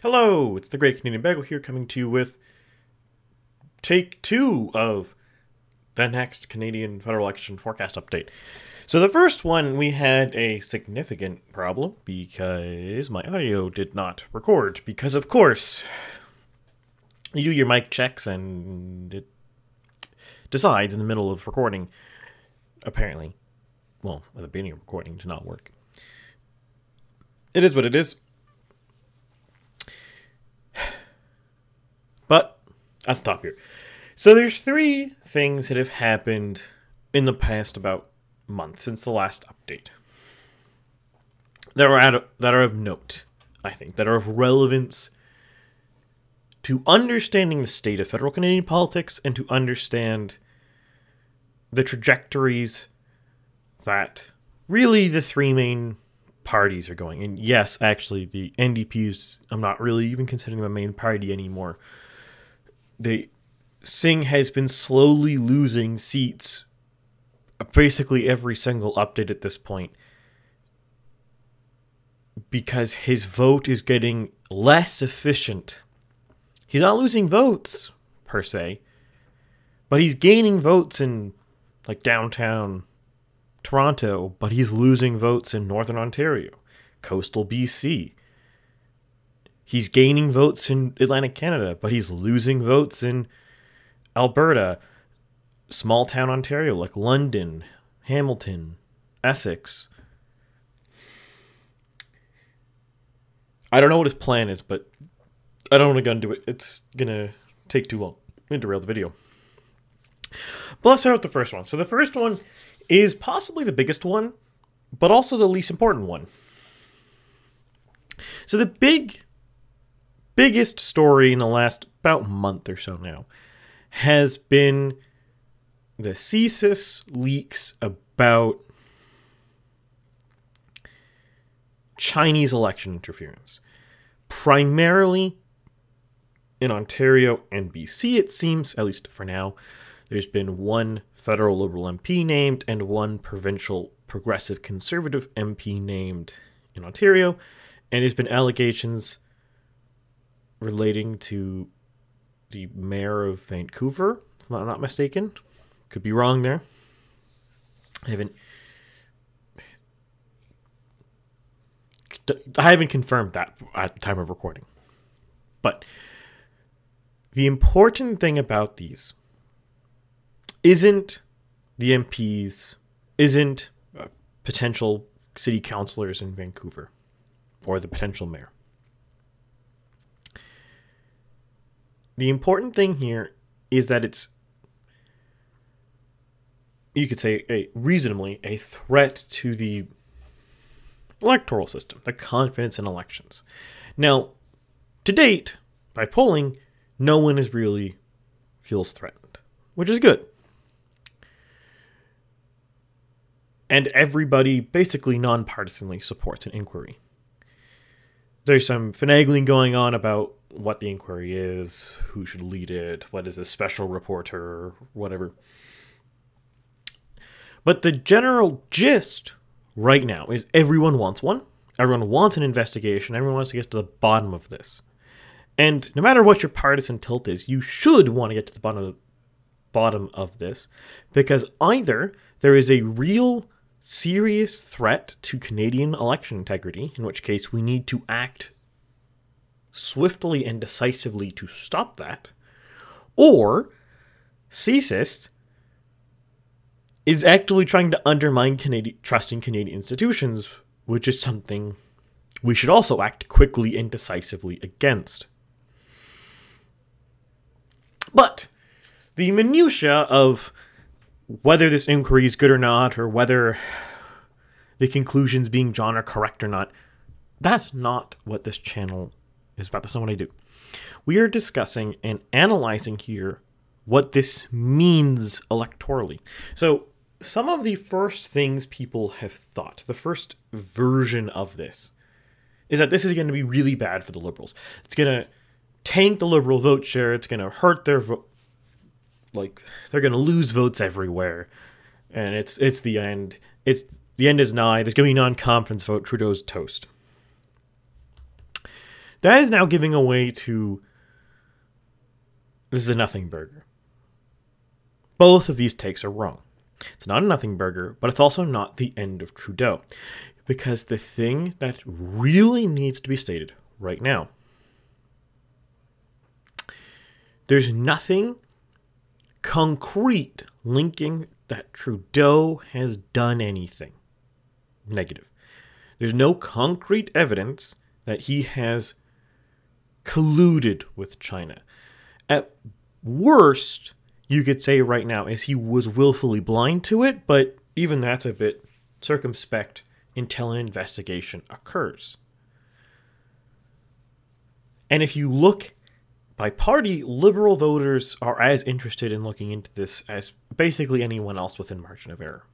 Hello, it's the Great Canadian Bagel here coming to you with take 2 of the next Canadian federal election forecast update. So the first one, we had a significant problem because my audio did not record because, of course, you do your mic checks and it decides in the middle of recording, apparently, well, at the beginning of recording, to not work. It is what it is. But at the top here. So there's 3 things that have happened in the past about month since the last update that are of note, I think, that are of relevance to understanding the state of federal Canadian politics and to understand the trajectories that really the 3 main parties are going. And yes, actually, the NDPs, I'm not really even considering them a main party anymore. Singh has been slowly losing seats basically every single update at this point because his vote is getting less efficient. He's not losing votes, per se, but he's gaining votes in, like, downtown Toronto, but he's losing votes in Northern Ontario, coastal BC. He's gaining votes in Atlantic Canada, but he's losing votes in Alberta, small town Ontario like London, Hamilton, Essex. I don't know what his plan is, but I don't want to go into it. It's going to take too long. I'm going to derail the video. But let's start with the first one. So the first one is possibly the biggest one, but also the least important one. So the biggest story in the last about month or so now has been the CSIS leaks about Chinese election interference. Primarily in Ontario and BC, it seems, at least for now. There's been one federal Liberal MP named and one provincial Progressive Conservative MP named in Ontario. And there's been allegations relating to the mayor of Vancouver, if I'm not mistaken. Could be wrong there. I haven't confirmed that at the time of recording. But the important thing about these isn't the MPs, isn't potential city councillors in Vancouver, or the potential mayor. The important thing here is that it's, you could say, reasonably a threat to the electoral system, the confidence in elections. Now, to date, by polling, no one is really feels threatened, which is good. And everybody basically nonpartisanly supports an inquiry. There's some finagling going on about what the inquiry is, who should lead it, what is the special reporter, whatever. But the general gist right now is everyone wants one. Everyone wants an investigation. Everyone wants to get to the bottom of this. And no matter what your partisan tilt is, you should want to get to the bottom of this, because either there is a real serious threat to Canadian election integrity, in which case we need to act swiftly and decisively to stop that, or CSIS is actively trying to undermine trust in Canadian institutions, which is something we should also act quickly and decisively against. But the minutiae of whether this inquiry is good or not, or whether the conclusions being drawn are correct or not, that's not what this channel is about. That's not what I do. We are discussing and analyzing here what this means electorally. So some of the first things people have thought, the first version of this, is that this is going to be really bad for the Liberals. It's going to tank the Liberal vote share. It's going to hurt their vote. Like, they're going to lose votes everywhere. And it's the end. The end is nigh. There's going to be a non-confidence vote. Trudeau's toast. That is now giving away to, this is a nothing burger. Both of these takes are wrong. It's not a nothing burger, but it's also not the end of Trudeau. Because the thing that really needs to be stated right now, there's nothing concrete linking that Trudeau has done anything negative. There's no concrete evidence that he has colluded with China. At worst, you could say right now is he was willfully blind to it, but even that's a bit circumspect until an investigation occurs. And if you look by party, Liberal voters are as interested in looking into this as basically anyone else within margin of error.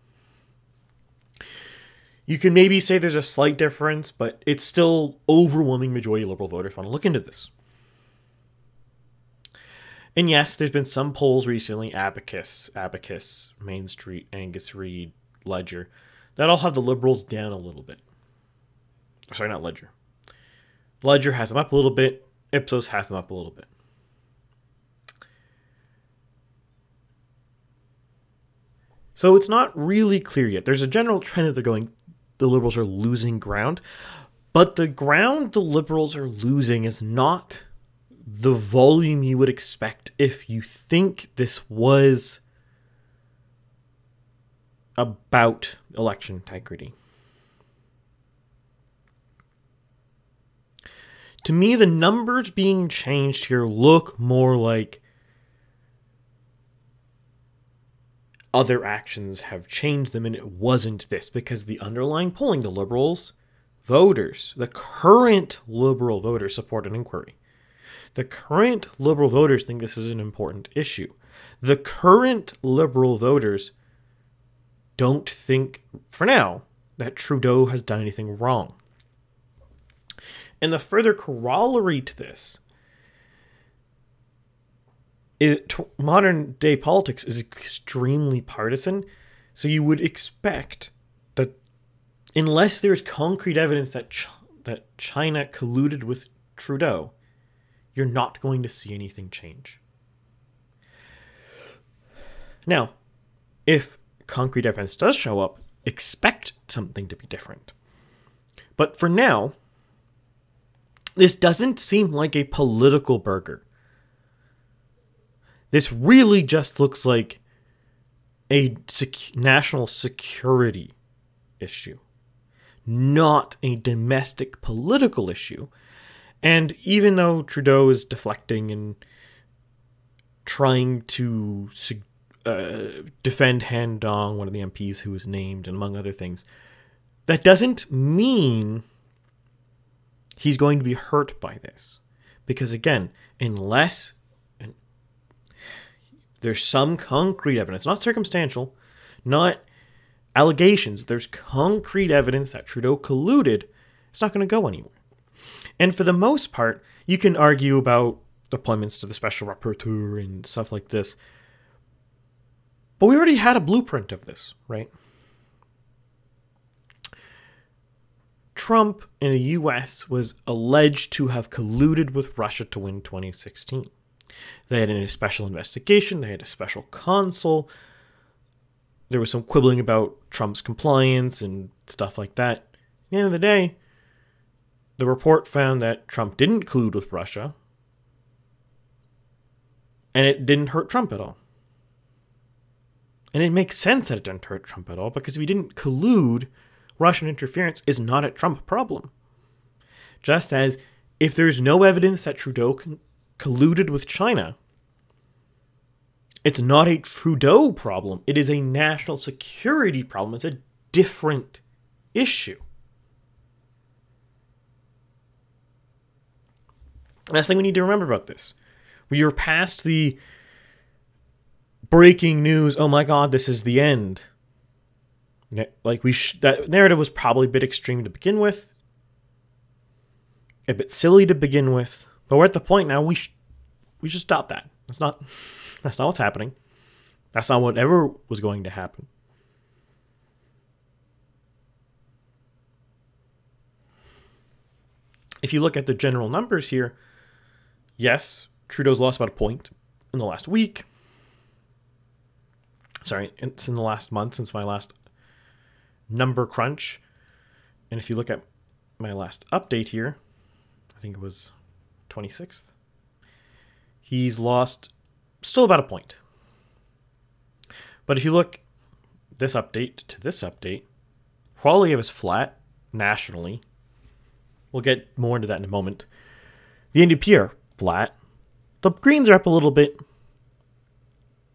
You can maybe say there's a slight difference, but it's still overwhelming majority of Liberal voters want to look into this. And yes, there's been some polls recently, Abacus, Main Street, Angus Reid, Ledger, that all have the Liberals down a little bit. Sorry, not Ledger. Ledger has them up a little bit. Ipsos has them up a little bit. So it's not really clear yet. There's a general trend that the Liberals are losing ground. But the ground the Liberals are losing is not the volume you would expect if you think this was about election integrity. To me, the numbers being changed here look more like other actions have changed them, and it wasn't this, because the underlying polling, the Liberals voters, the current Liberal voters support an inquiry. The current Liberal voters think this is an important issue. The current Liberal voters don't think, for now, that Trudeau has done anything wrong. And the further corollary to this is modern day politics is extremely partisan. So you would expect that unless there's concrete evidence that China colluded with Trudeau, you're not going to see anything change. Now, if concrete evidence does show up, expect something to be different. But for now, this doesn't seem like a political burger. This really just looks like a national security issue, not a domestic political issue. And even though Trudeau is deflecting and trying to defend Han Dong, one of the MPs who was named, and among other things, that doesn't mean he's going to be hurt by this. Because again, unless there's some concrete evidence, not circumstantial, not allegations, there's concrete evidence that Trudeau colluded, it's not going to go anywhere. And for the most part, you can argue about appointments to the special rapporteur and stuff like this. But we already had a blueprint of this, right? Trump in the US was alleged to have colluded with Russia to win 2016. They had a special investigation. They had a special consul. There was some quibbling about Trump's compliance and stuff like that. At the end of the day, the report found that Trump didn't collude with Russia, and it didn't hurt Trump at all. And it makes sense that it didn't hurt Trump at all, because if he didn't collude, Russian interference is not a Trump problem. Just as if there's no evidence that Trudeau colluded with China, it's not a Trudeau problem. It is a national security problem. It's a different issue. Last thing we need to remember about this. We are past the breaking news, oh my god, this is the end. Like that narrative was probably a bit extreme to begin with. A bit silly to begin with. But we're at the point now we should stop that. That's not what's happening. That's not what ever was going to happen. If you look at the general numbers here, yes, Trudeau's lost about a point in the last week. Sorry, it's in the last month since my last number crunch. And if you look at my last update here, I think it was 26th, he's lost still about a point. But if you look this update to this update, Poilievre is flat nationally. We'll get more into that in a moment. The NDP are flat. The Greens are up a little bit.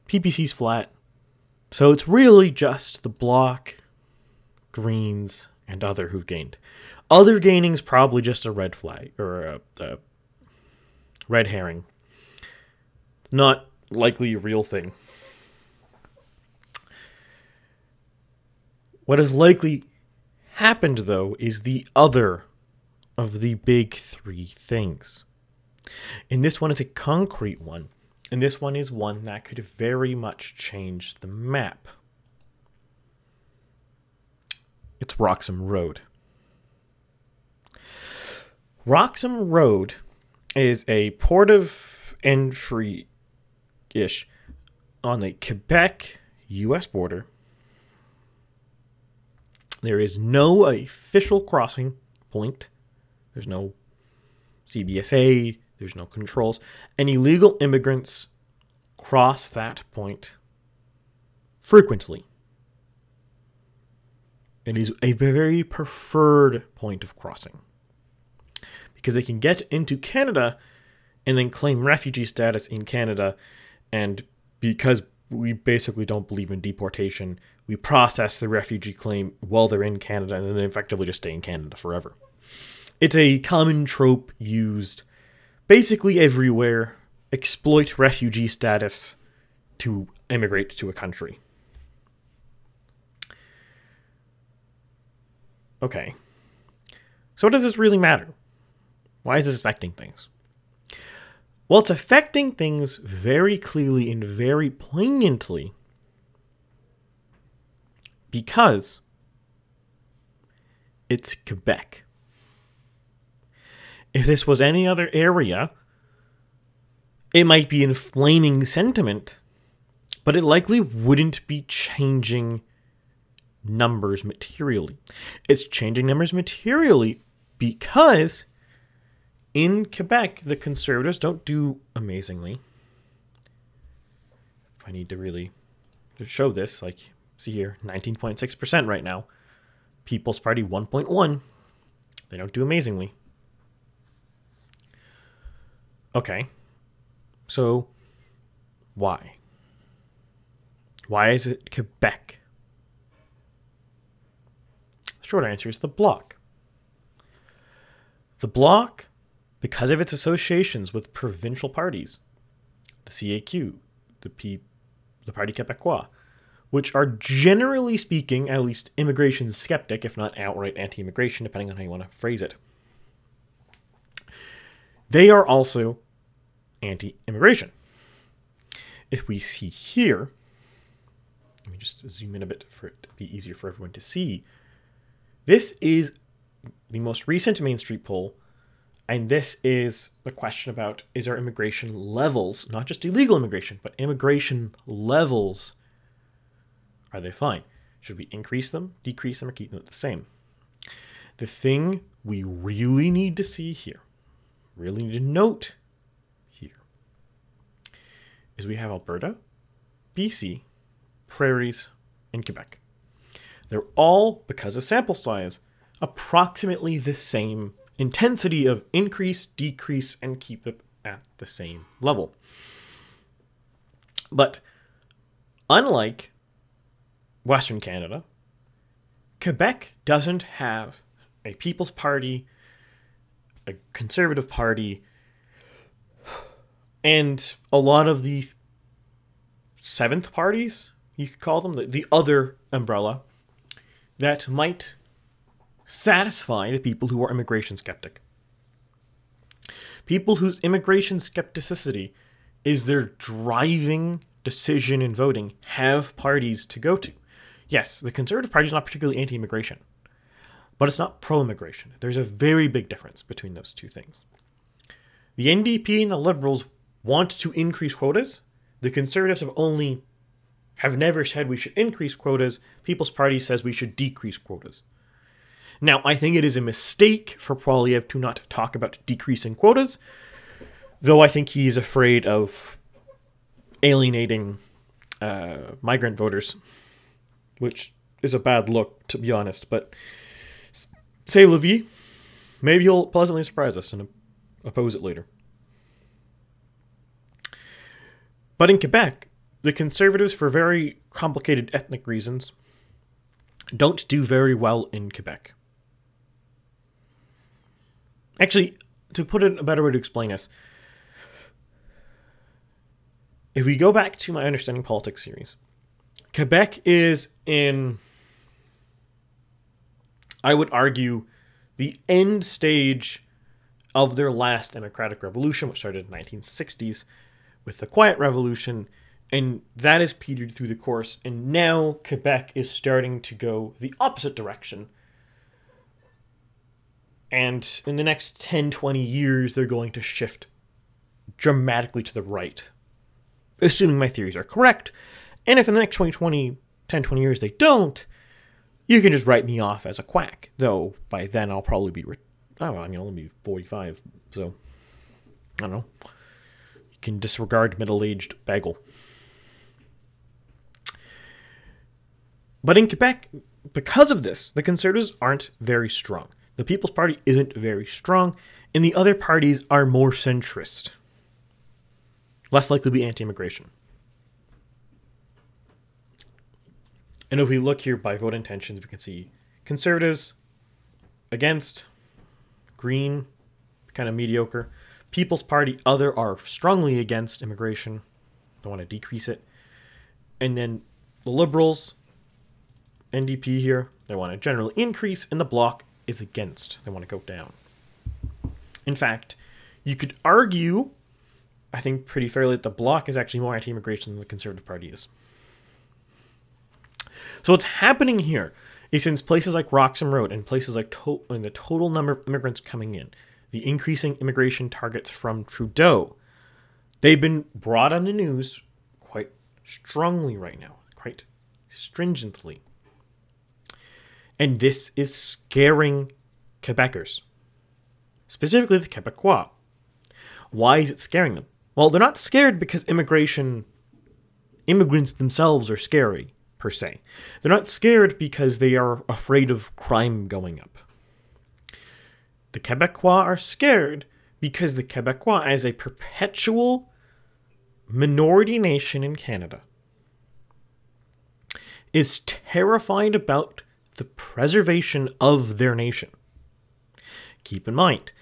PPC's flat. So it's really just the Bloc, Greens, and other who've gained. Other gaining's probably just a red flag or a red herring. It's not likely a real thing. What has likely happened, though, is the other of the big three things. And this one is a concrete one. And this one is one that could very much change the map. It's Roxham Road. Roxham Road is a port of entry-ish on the Quebec-US border. There is no official crossing point. There's no CBSA. There's no controls. And illegal immigrants cross that point frequently. It is a very preferred point of crossing because they can get into Canada and then claim refugee status in Canada. And because we basically don't believe in deportation, we process the refugee claim while they're in Canada and then effectively just stay in Canada forever. It's a common trope used basically everywhere. Exploit refugee status to immigrate to a country. Okay. So what does this really matter? Why is this affecting things? Well, it's affecting things very clearly and very poignantly because it's Quebec. If this was any other area, it might be inflaming sentiment, but it likely wouldn't be changing numbers materially. It's changing numbers materially because in Quebec, the Conservatives don't do amazingly. If I need to really show this, like, see here, 19.6% right now. People's Party 1.1. They don't do amazingly. Okay. So, why? Why is it Quebec? The short answer is the Bloc. The Bloc, because of its associations with provincial parties, the CAQ, the Parti Québécois, which are generally speaking, at least immigration skeptic, if not outright anti-immigration, depending on how you want to phrase it, they are also anti-immigration. If we see here, let me just zoom in a bit for it to be easier for everyone to see. This is the most recent Main Street poll, and this is the question about, is our immigration levels, not just illegal immigration, but immigration levels, are they fine? Should we increase them, decrease them, or keep them the same? The thing we really need to see here, really need to note here, is we have Alberta, BC, Prairies, and Quebec. They're all, because of sample size, approximately the same intensity of increase, decrease, and keep it at the same level. But unlike Western Canada, Quebec doesn't have a People's Party, a Conservative Party, and a lot of the seventh parties, you could call them, the other umbrella, that might satisfy the people who are immigration skeptic. People whose immigration skepticity is their driving decision in voting have parties to go to. Yes, the Conservative Party is not particularly anti-immigration, but it's not pro-immigration. There's a very big difference between those two things. The NDP and the Liberals want to increase quotas. The Conservatives have never said we should increase quotas. People's Party says we should decrease quotas. Now, I think it is a mistake for Poilievre to not talk about decreasing quotas, though I think he's afraid of alienating migrant voters, which is a bad look, to be honest. But c'est la vie. Maybe he'll pleasantly surprise us and oppose it later. But in Quebec, the Conservatives, for very complicated ethnic reasons, don't do very well in Quebec. Actually, to put it a better way to explain this, if we go back to my Understanding Politics series, Quebec is in, I would argue, the end stage of their last democratic revolution, which started in the 1960s with the Quiet Revolution, and that has petered through the course, and now Quebec is starting to go the opposite direction. And in the next 10, 20 years, they're going to shift dramatically to the right, assuming my theories are correct. And if in the next 10, 20 years they don't, you can just write me off as a quack. Though by then I'll probably be, I'll only be 45, so I don't know. You can disregard middle-aged bagel. But in Quebec, because of this, the Conservatives aren't very strong. The People's Party isn't very strong, and the other parties are more centrist. Less likely to be anti-immigration. And if we look here by vote intentions, we can see Conservatives against, Green, kind of mediocre. People's Party, other, are strongly against immigration. They want to decrease it. And then the Liberals, NDP here, they want to generally increase, and the Bloc is against. They want to go down. In fact, you could argue, I think pretty fairly, that the Bloc is actually more anti-immigration than the Conservative Party is. So what's happening here is, since places like Roxham Road and places like and the total number of immigrants coming in, the increasing immigration targets from Trudeau, they've been brought on the news quite strongly right now, quite stringently. And this is scaring Quebecers, specifically the Quebecois. Why is it scaring them? Well, they're not scared because immigrants themselves are scary, per se. They're not scared because they are afraid of crime going up. The Quebecois are scared because the Quebecois, as a perpetual minority nation in Canada, is terrified about the preservation of their nation. Keep in mind,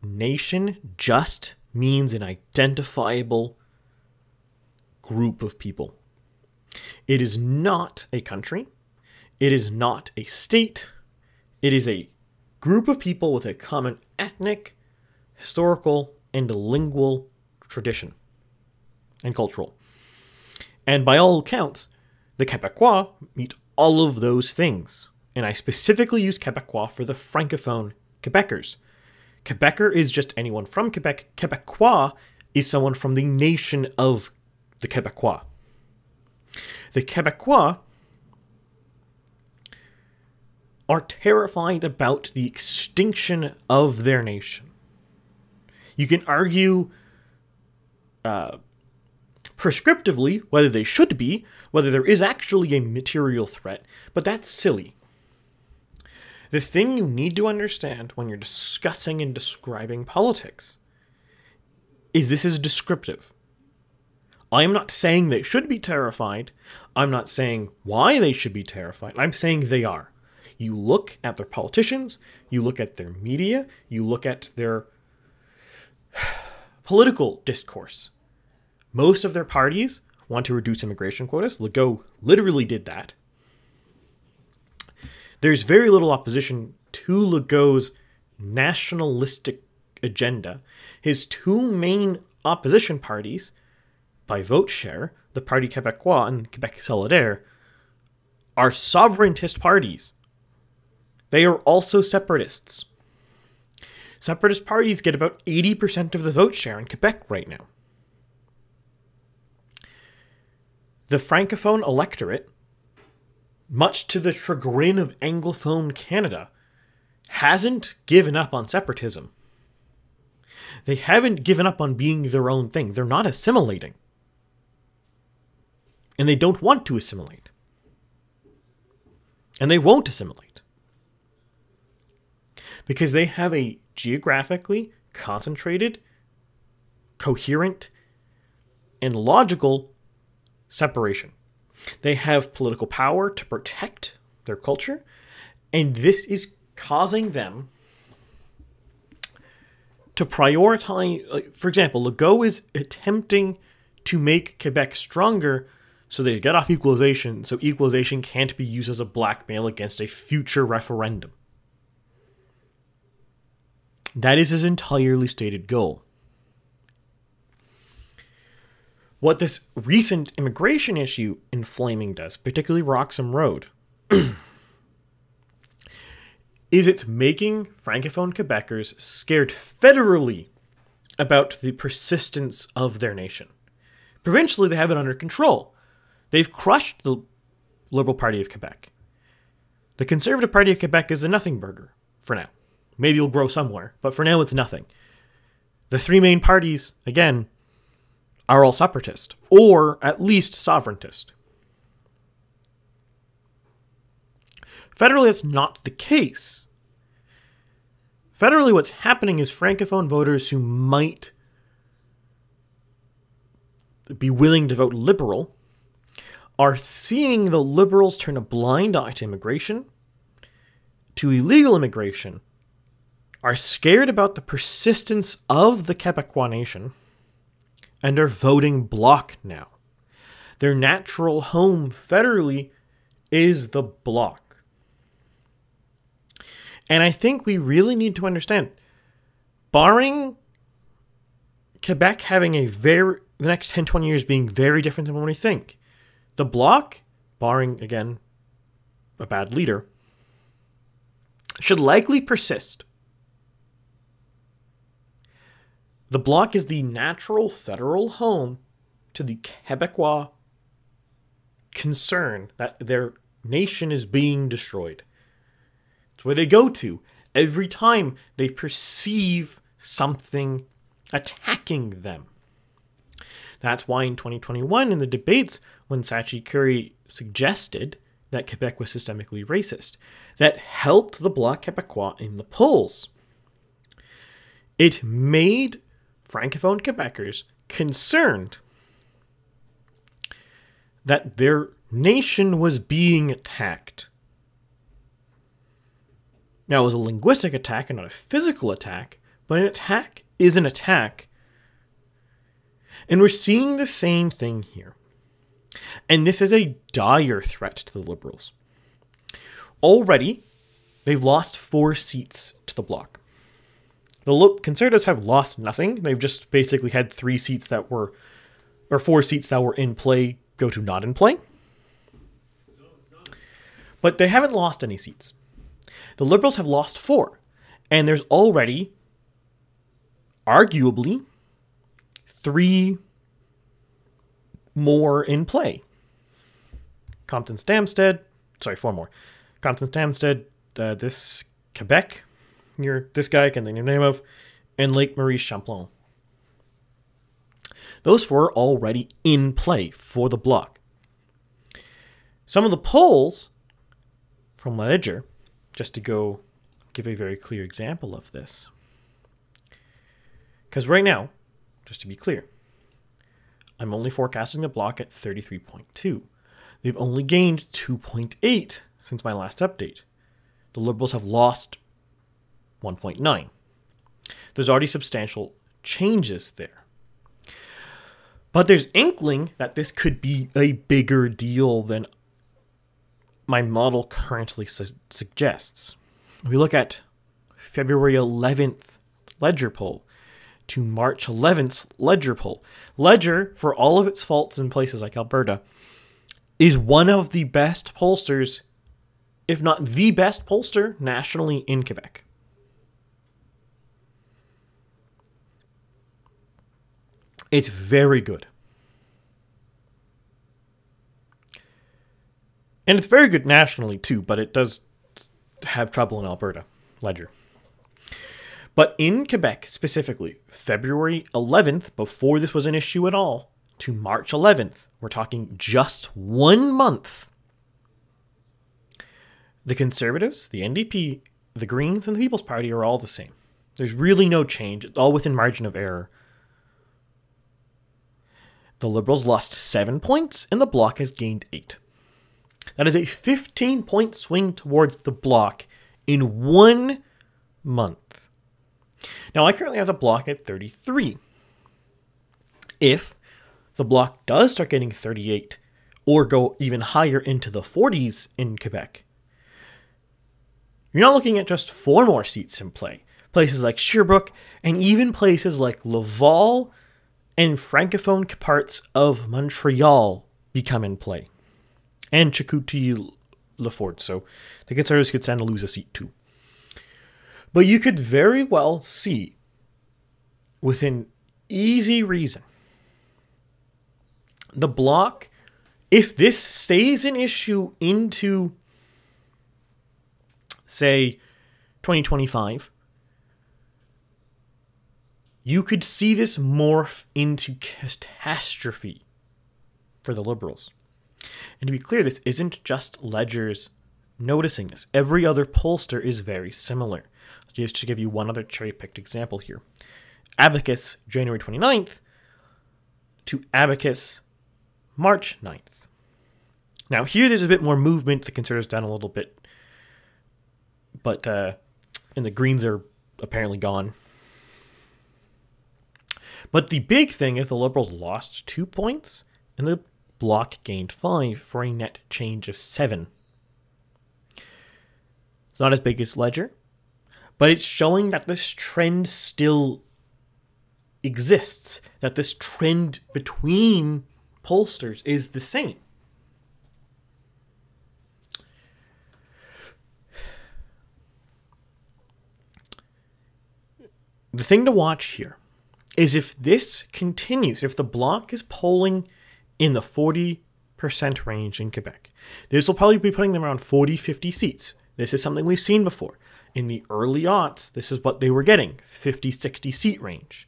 nation just means an identifiable group of people. It is not a country. It is not a state. It is a group of people with a common ethnic, historical, and lingual tradition and cultural. And by all accounts, the Quebecois meet all of those things. And I specifically use Quebecois for the Francophone Quebecers. Quebecer is just anyone from Quebec. Quebecois is someone from the nation of the Quebecois. The Quebecois are terrified about the extinction of their nation. You can argue prescriptively whether they should be, whether there is actually a material threat, but that's silly. The thing you need to understand when you're discussing and describing politics is this is descriptive. I am not saying they should be terrified. I'm not saying why they should be terrified. I'm saying they are. You look at their politicians, you look at their media, you look at their political discourse. Most of their parties want to reduce immigration quotas. Legault literally did that. There's very little opposition to Legault's nationalistic agenda. His two main opposition parties, by vote share, the Parti Québécois and Québec Solidaire, are sovereigntist parties. They are also separatists. Separatist parties get about 80% of the vote share in Quebec right now. The Francophone electorate, much to the chagrin of Anglophone Canada, hasn't given up on separatism. They haven't given up on being their own thing. They're not assimilating. And they don't want to assimilate. And they won't assimilate. Because they have a geographically concentrated, coherent, and logical separation. They have political power to protect their culture, and this is causing them to prioritize. For example, Legault is attempting to make Quebec stronger so they get off equalization, so equalization can't be used as a blackmail against a future referendum. That is his entirely stated goal. What this recent immigration issue inflaming does, particularly Roxham Road, is it's making Francophone Quebecers scared federally about the persistence of their nation. Provincially, they have it under control. They've crushed the Liberal Party of Quebec. The Conservative Party of Quebec is a nothing burger for now. Maybe it'll grow somewhere, but for now it's nothing. The three main parties, again, are all separatist, or at least sovereigntist. Federally, that's not the case. Federally, what's happening is Francophone voters who might be willing to vote Liberal are seeing the Liberals turn a blind eye to immigration, to illegal immigration, are scared about the persistence of the Quebecois nation, and are voting Bloc now. Their natural home federally is the Bloc. And I think we really need to understand, barring Quebec having the next 10, 20 years being very different than what we think, the Bloc, barring, again, a bad leader, should likely persist. The Bloc is the natural federal home to the Quebecois concern that their nation is being destroyed. It's where they go to every time they perceive something attacking them. That's why in 2021, in the debates, when Sachi Curry suggested that Quebec was systemically racist, that helped the Bloc Québécois in the polls. It made Francophone Quebecers concerned that their nation was being attacked. Now, it was a linguistic attack and not a physical attack, but an attack is an attack. And we're seeing the same thing here. And this is a dire threat to the Liberals. Already, they've lost 4 seats to the Bloc. The Conservatives have lost nothing. They've just basically had 4 seats that were in play go to not in play. But they haven't lost any seats. The Liberals have lost 4. And there's already, arguably, 3 more in play. 4 more. Compton-Stamstead, this Quebec, near this guy I can think of the name of, and Lake Maurice Champlain. Those 4 are already in play for the Bloc. Some of the polls from Ledger, just to go give a very clear example of this. Because right now, just to be clear, I'm only forecasting the Bloc at 33.2. They've only gained 2.8 since my last update. The Liberals have lost 1.9. There's already substantial changes there. But there's inkling that this could be a bigger deal than my model currently suggests. If we look at February 11th Ledger poll to March 11th Ledger poll. Ledger, for all of its faults in places like Alberta, is one of the best pollsters if not the best pollster nationally in Quebec. It's very good. And it's very good nationally too, but it does have trouble in Alberta, Ledger. But in Quebec specifically, February 11th, before this was an issue at all, to March 11th, we're talking just 1 month. The Conservatives, the NDP, the Greens, and the People's Party are all the same. There's really no change. It's all within margin of error. The Liberals lost 7 points, and the Bloc has gained 8. That is a 15-point swing towards the Bloc in 1 month. Now, I currently have the Bloc at 33. If the Bloc does start getting 38 or go even higher into the 40s in Quebec, you're not looking at just 4 more seats in play. Places like Sherbrooke and even places like Laval and francophone parts of Montreal become in play. And Chicoutimi-Lafort, so the Conservatives could stand to lose a seat too. But you could very well see, within easy reason, the Bloc, if this stays an issue into, say, 2025, you could see this morph into catastrophe for the Liberals. And to be clear, this isn't just Ledger's noticing this. Every other pollster is very similar. Just to give you one other cherry-picked example here. Abacus, January 29th, to Abacus, March 9th. Now here there's a bit more movement. The Conservatives down a little bit. But, and the Greens are apparently gone. But the big thing is the Liberals lost 2 points, and the Bloc gained 5 for a net change of 7. It's not as big as Ledger, but it's showing that this trend still exists, that this trend between pollsters is the same. The thing to watch here is if this continues, if the Bloc is polling in the 40% range in Quebec, this will probably be putting them around 40, 50 seats. This is something we've seen before. In the early aughts, this is what they were getting, 50, 60 seat range.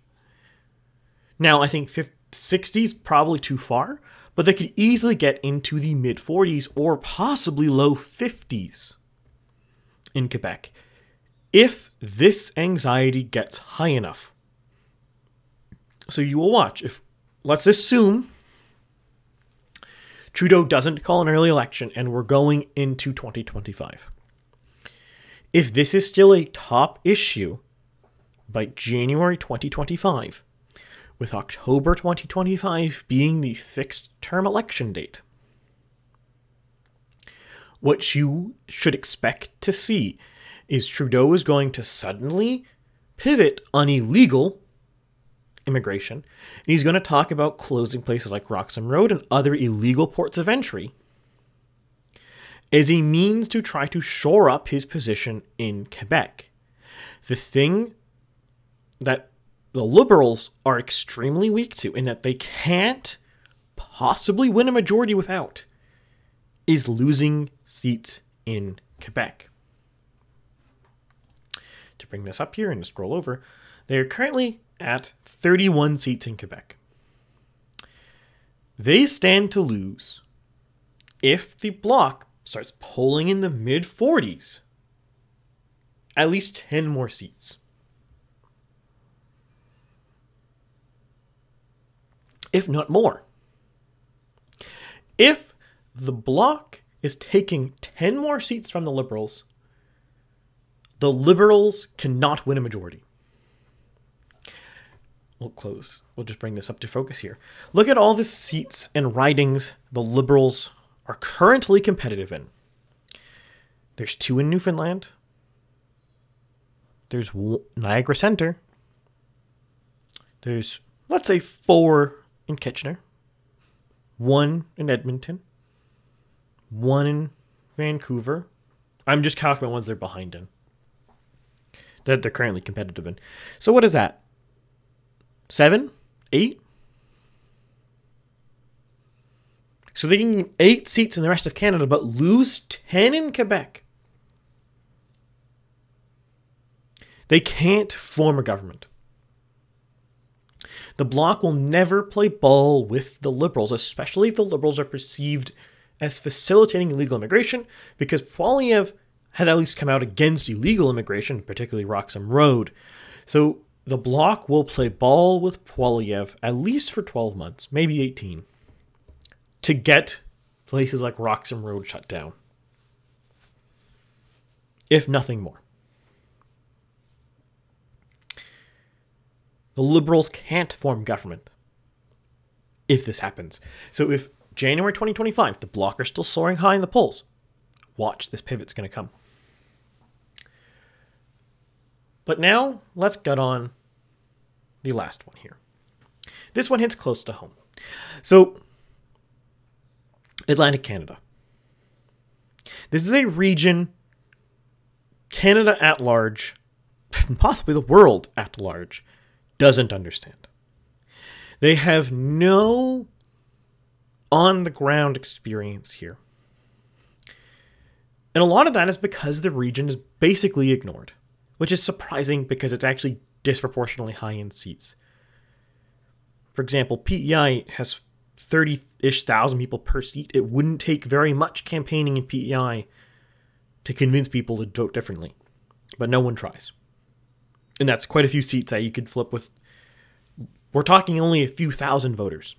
Now, I think 60 is probably too far, but they could easily get into the mid-40s or possibly low 50s in Quebec if this anxiety gets high enough. So you will watch. If, let's assume Trudeau doesn't call an early election and we're going into 2025. If this is still a top issue by January 2025, with October 2025 being the fixed term election date, what you should expect to see is Trudeau is going to suddenly pivot on illegal immigration. And he's going to talk about closing places like Roxham Road and other illegal ports of entry as a means to try to shore up his position in Quebec. The thing that the Liberals are extremely weak to, and that they can't possibly win a majority without, is losing seats in Quebec. To bring this up here and to scroll over, they are currently at 31 seats in Quebec. They stand to lose if the Bloc starts polling in the mid-40s, at least 10 more seats. If not more. If the Bloc is taking 10 more seats from the Liberals cannot win a majority. We'll close. We'll just bring this up to focus here. Look at all the seats and ridings the Liberals are currently competitive in. There's 2 in Newfoundland. There's Niagara Centre. There's, let's say, 4 in Kitchener. 1 in Edmonton. 1 in Vancouver. I'm just calculating ones they're behind in, that they're currently competitive in. So what is that? 7? 8? So they can get 8 seats in the rest of Canada, but lose 10 in Quebec. They can't form a government. The Bloc will never play ball with the Liberals, especially if the Liberals are perceived as facilitating illegal immigration, because Poilievre has at least come out against illegal immigration, particularly Roxham Road. So the Bloc will play ball with Poilievre at least for 12 months, maybe 18, to get places like Roxham Road shut down, if nothing more. The Liberals can't form government if this happens. So if January 2025, the Bloc are still soaring high in the polls, watch, this pivot's going to come. But now, let's get on the last one here. This one hits close to home. So, Atlantic Canada. This is a region Canada at large, possibly the world at large, doesn't understand. They have no on-the-ground experience here. And a lot of that is because the region is basically ignored, which is surprising because it's actually disproportionately high in seats. For example, PEI has 30-ish thousand people per seat. It wouldn't take very much campaigning in PEI to convince people to vote differently, but no one tries. And that's quite a few seats that you could flip with. We're talking only a few thousand voters.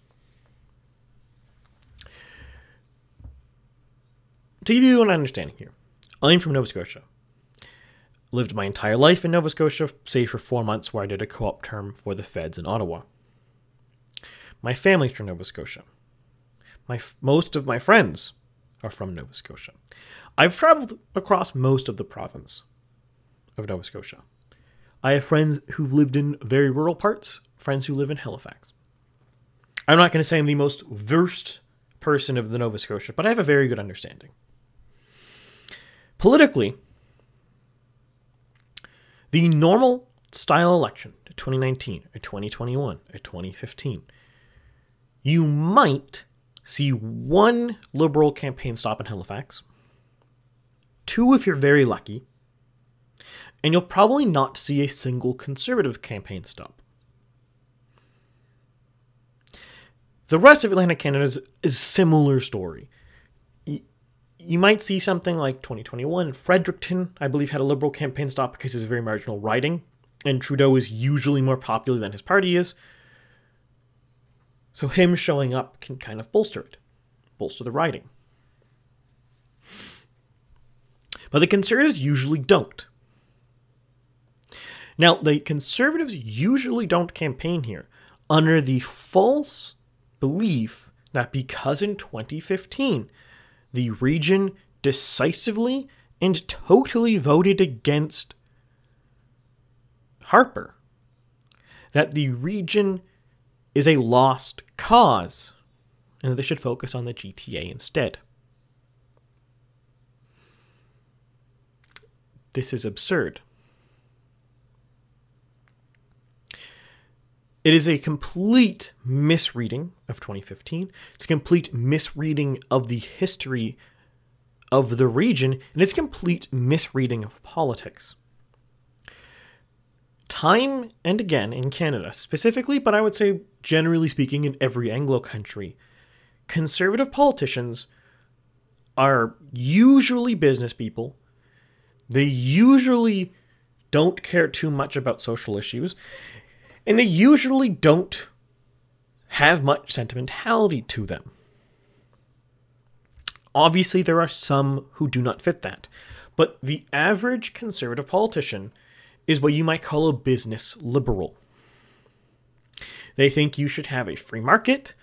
To give you an understanding here, I'm from Nova Scotia. Lived my entire life in Nova Scotia, save for 4 months where I did a co-op term for the feds in Ottawa. My family's from Nova Scotia. Most of my friends are from Nova Scotia. I've traveled across most of the province of Nova Scotia. I have friends who've lived in very rural parts, friends who live in Halifax. I'm not going to say I'm the most versed person of the Nova Scotia, but I have a very good understanding. Politically, the normal style election, 2019, or 2021, or 2015, you might see 1 Liberal campaign stop in Halifax, 2 if you're very lucky, and you'll probably not see a single Conservative campaign stop. The rest of Atlantic Canada is a similar story. You might see something like 2021. Fredericton, I believe, had a Liberal campaign stop because it's a very marginal riding, and Trudeau is usually more popular than his party is. So him showing up can kind of bolster it, bolster the riding. But the Conservatives usually don't. Now, the Conservatives usually don't campaign here under the false belief that because in 2015, the region decisively and totally voted against Harper, that the region is a lost cause, and that they should focus on the GTA instead. This is absurd. It is a complete misreading of 2015. It's a complete misreading of the history of the region, and it's a complete misreading of politics. Time and again in Canada specifically, but I would say generally speaking in every Anglo country, Conservative politicians are usually business people. They usually don't care too much about social issues, and they usually don't have much sentimentality to them. Obviously, there are some who do not fit that, but the average Conservative politician is what you might call a business liberal. They think you should have a free market,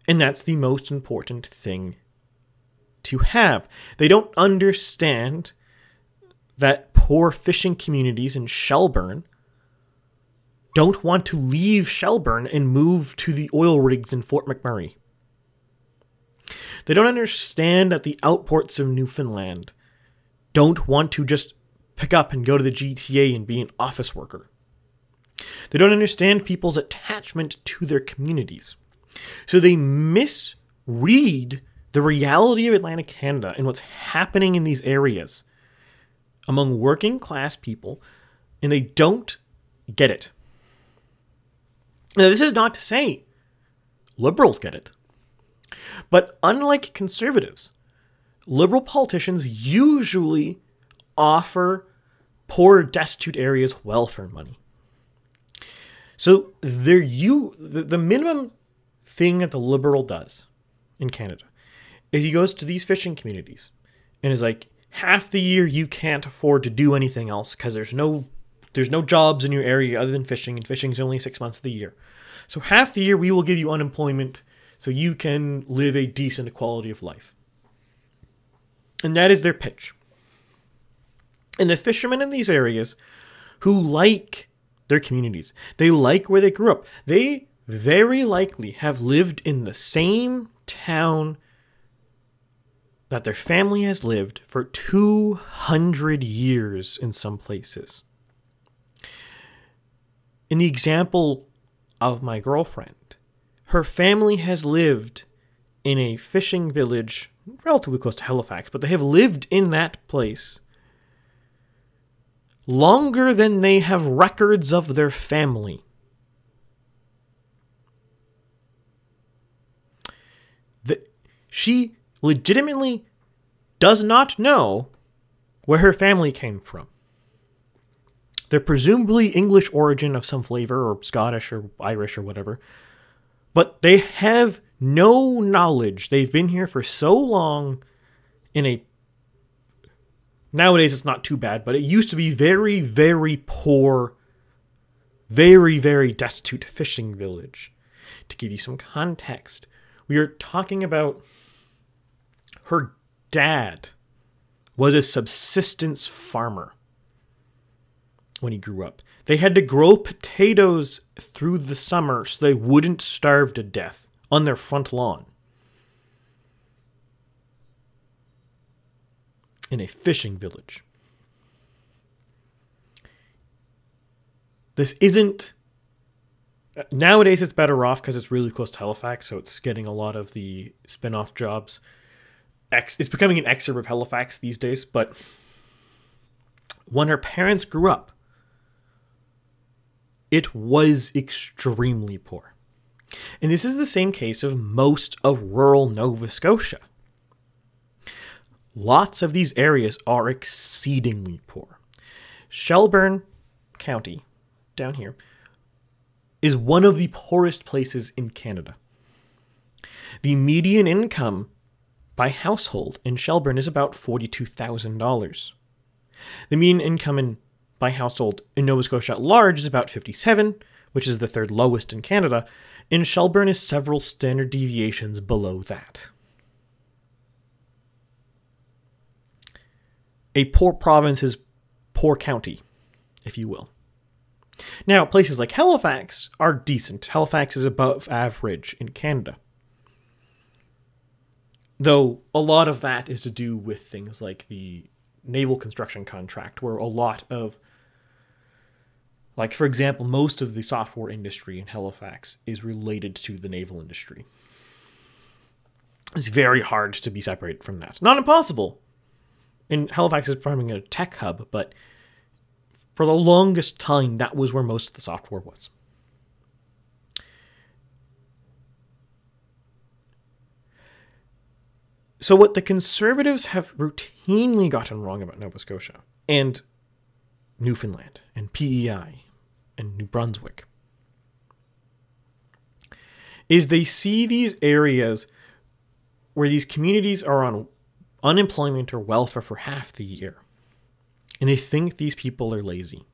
and that's the most important thing to have. They don't understand that poor fishing communities in Shelburne don't want to leave Shelburne and move to the oil rigs in Fort McMurray. They don't understand that the outports of Newfoundland don't want to just pick up and go to the GTA and be an office worker. They don't understand people's attachment to their communities. So they misread the reality of Atlantic Canada and what's happening in these areas among working class people, and they don't get it. Now, this is not to say liberals get it, but unlike conservatives, liberal politicians usually offer poor, destitute areas welfare money. So the minimum thing that the liberal does in Canada is he goes to these fishing communities and is like, half the year you can't afford to do anything else because there's no jobs in your area other than fishing, and fishing is only 6 months of the year. So half the year we will give you unemployment so you can live a decent quality of life. And that is their pitch. And the fishermen in these areas who like their communities, they like where they grew up, they very likely have lived in the same town that their family has lived for 200 years in some places. In the example of my girlfriend, her family has lived in a fishing village relatively close to Halifax, but they have lived in that place longer than they have records of their family. She legitimately does not know where her family came from. They're presumably English origin of some flavor, or Scottish or Irish or whatever, but they have no knowledge. They've been here for so long nowadays it's not too bad, but it used to be very, very poor, very, very destitute fishing village. To give you some context, we are talking about her dad was a subsistence farmer when he grew up. They had to grow potatoes through the summer so they wouldn't starve to death on their front lawn. In a fishing village. This isn't... Nowadays it's better off because it's really close to Halifax, so it's getting a lot of the spin-off jobs. It's becoming an exurb of Halifax these days, but when her parents grew up, it was extremely poor. And this is the same case of most of rural Nova Scotia. Lots of these areas are exceedingly poor. Shelburne County, down here, is one of the poorest places in Canada. The median income by household in Shelburne is about $42,000. The median income by household in Nova Scotia at large is about $57,000, which is the third lowest in Canada, and Shelburne is several standard deviations below that. A poor province is poor county, if you will. Now, places like Halifax are decent. Halifax is above average in Canada. Though a lot of that is to do with things like the naval construction contract, where a lot of, like, for example, most of the software industry in Halifax is related to the naval industry. It's very hard to be separated from that. Not impossible. And Halifax is becoming a tech hub, but for the longest time, that was where most of the software was. So what the Conservatives have routinely gotten wrong about Nova Scotia and Newfoundland and PEI and New Brunswick is they see these areas where these communities are on unemployment or welfare for half the year. And they think these people are lazy.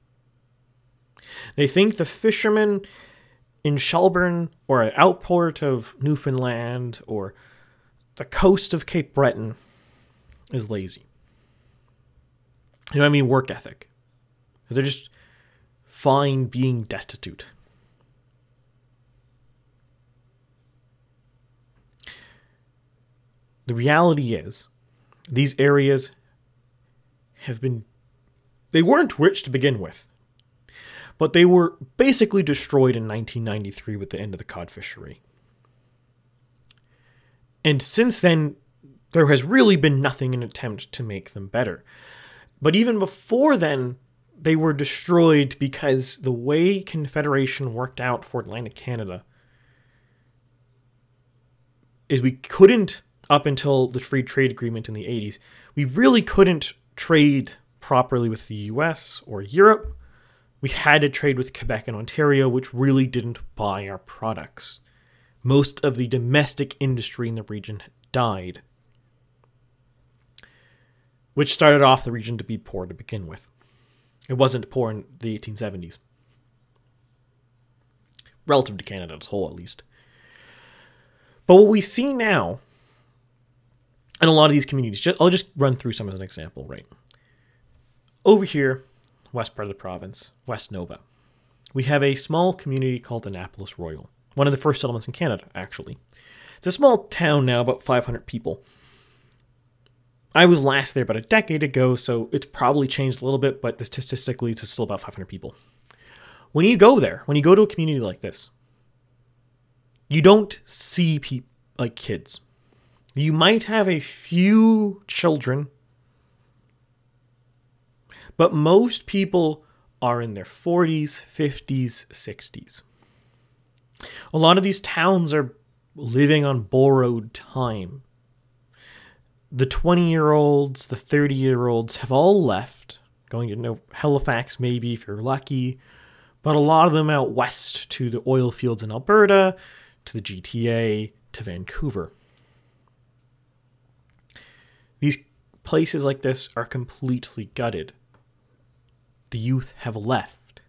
They think the fishermen in Shelburne or an outport of Newfoundland or the coast of Cape Breton is lazy. You know what I mean? Work ethic. They're just fine being destitute. The reality is, these areas they weren't rich to begin with, but they were basically destroyed in 1993 with the end of the cod fishery. And since then, there has really been nothing in an attempt to make them better. But even before then, they were destroyed because the way Confederation worked out for Atlantic Canada is we couldn't, up until the free trade agreement in the 80s, we really couldn't trade properly with the US or Europe. We had to trade with Quebec and Ontario, which really didn't buy our products. Most of the domestic industry in the region died, which started off the region to be poor to begin with. It wasn't poor in the 1870s. Relative to Canada as a whole, at least. But what we see now in a lot of these communities, I'll just run through some as an example, right? Over here, west part of the province, West Nova, we have a small community called Annapolis Royal. One of the first settlements in Canada, actually. It's a small town now, about 500 people. I was last there about a decade ago, so it's probably changed a little bit, but statistically, it's still about 500 people. When you go there, when you go to a community like this, you don't see like kids. You might have a few children, but most people are in their 40s, 50s, 60s. A lot of these towns are living on borrowed time. The 20-year-olds, the 30-year-olds have all left, going to Halifax maybe if you're lucky, but a lot of them out west to the oil fields in Alberta, to the GTA, to Vancouver. These places like this are completely gutted. The youth have left.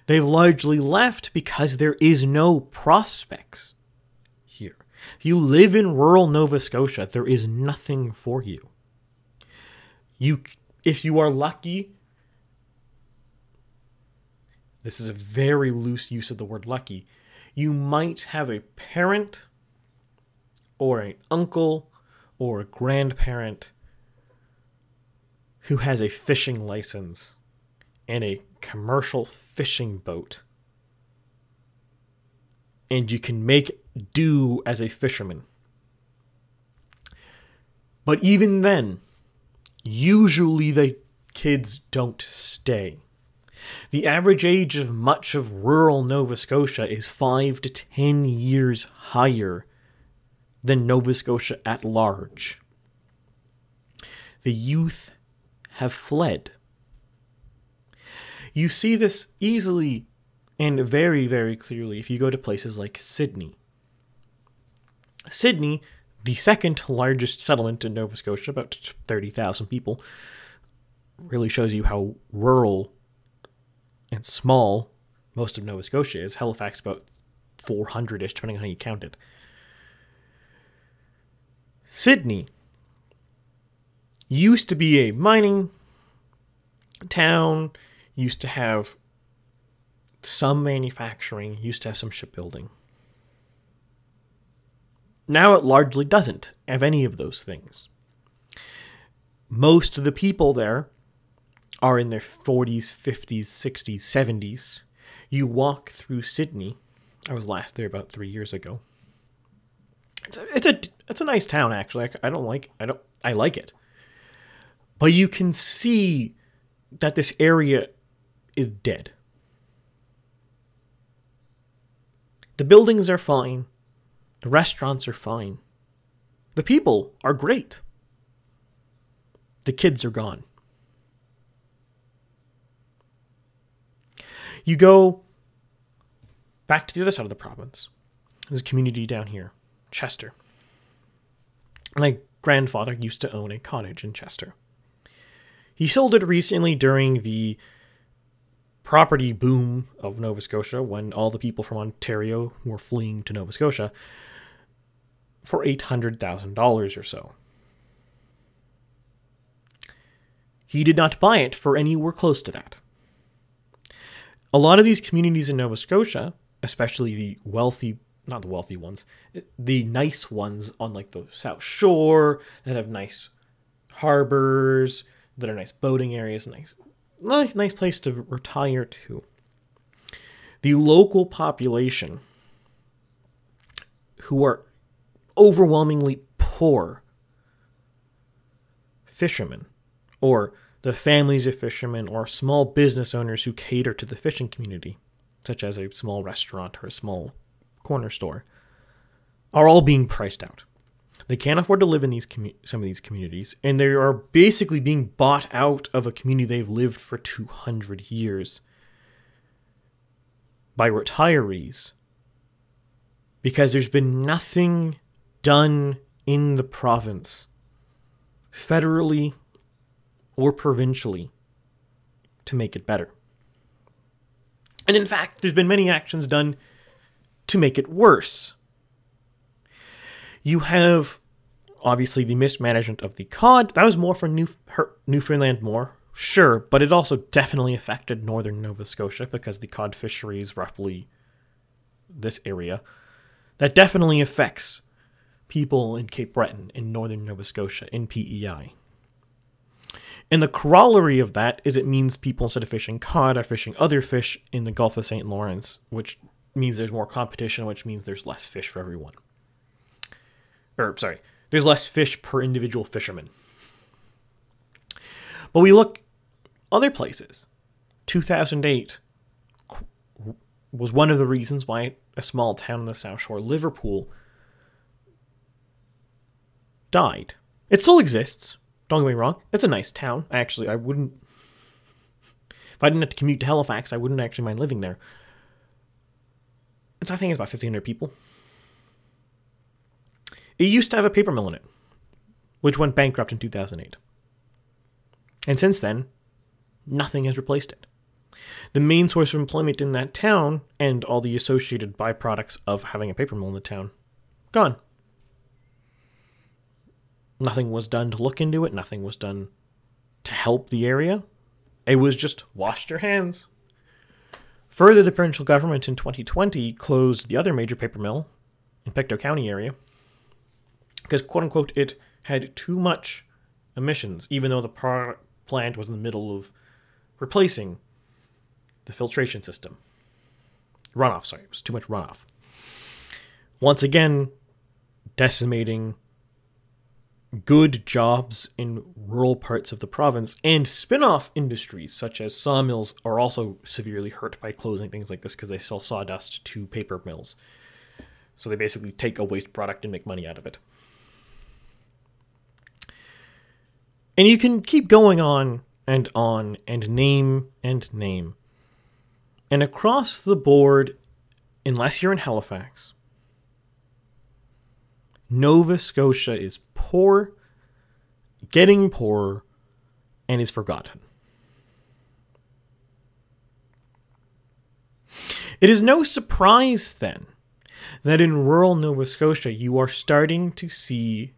They've largely left because there is no prospects here. If you live in rural Nova Scotia, there is nothing for you. If you are lucky, this is a very loose use of the word lucky, you might have a parent or an uncle or a grandparent who has a fishing license and a commercial fishing boat, and you can make do as a fisherman. But even then, usually the kids don't stay. The average age of much of rural Nova Scotia is 5 to 10 years higher than Nova Scotia at large. The youth have fled. You see this easily and very, very clearly if you go to places like Sydney. Sydney, the second largest settlement in Nova Scotia, about 30,000 people, really shows you how rural and small most of Nova Scotia is. Halifax about 400-ish, depending on how you count it. Sydney used to be a mining town, used to have some manufacturing, used to have some shipbuilding. Now it largely doesn't have any of those things. Most of the people there are in their 40s, 50s, 60s, 70s. You walk through Sydney. I was last there about 3 years ago. It's a nice town, actually. I like it. But you can see that this area is dead. The buildings are fine. The restaurants are fine. The people are great. The kids are gone. You go back to the other side of the province. There's a community down here, Chester. My grandfather used to own a cottage in Chester. He sold it recently during the property boom of Nova Scotia, when all the people from Ontario were fleeing to Nova Scotia, for $800,000 or so. He did not buy it for anywhere close to that. A lot of these communities in Nova Scotia, especially the wealthy, not the wealthy ones, the nice ones on like the South Shore that have nice harbors that are nice boating areas, nice place to retire to. The local population, who are overwhelmingly poor fishermen, or the families of fishermen, or small business owners who cater to the fishing community, such as a small restaurant or a small corner store, are all being priced out. They can't afford to live in some of these communities, and they are basically being bought out of a community they've lived for 200 years by retirees, because there's been nothing done in the province, federally or provincially, to make it better. And in fact, there's been many actions done to make it worse. You have, obviously, the mismanagement of the cod. That was more for Newfoundland more, sure, but it also definitely affected northern Nova Scotia because the cod fishery is roughly this area. That definitely affects people in Cape Breton, in northern Nova Scotia, in PEI. And the corollary of that is it means people, instead of fishing cod, are fishing other fish in the Gulf of St. Lawrence, which means there's more competition, which means there's less fish for everyone. There's less fish per individual fisherman. But we look other places. 2008 was one of the reasons why a small town on the South Shore, Liverpool, died. It still exists. Don't get me wrong. It's a nice town. Actually, I wouldn't... If I didn't have to commute to Halifax, I wouldn't actually mind living there. I think it's about 1,500 people. It used to have a paper mill in it, which went bankrupt in 2008. And since then, nothing has replaced it. The main source of employment in that town, and all the associated byproducts of having a paper mill in the town, gone. Nothing was done to look into it. Nothing was done to help the area. It was just washed your hands. Further, the provincial government in 2020 closed the other major paper mill in Pictou County area because, quote-unquote, it had too much emissions, even though the plant was in the middle of replacing the filtration system. Runoff, it was too much runoff. Once again, decimating good jobs in rural parts of the province, and spin-off industries such as sawmills are also severely hurt by closing things like this because they sell sawdust to paper mills. So they basically take a waste product and make money out of it. And you can keep going on and name and name. And across the board, unless you're in Halifax, Nova Scotia is poor, getting poorer, and is forgotten. It is no surprise, then, that in rural Nova Scotia you are starting to see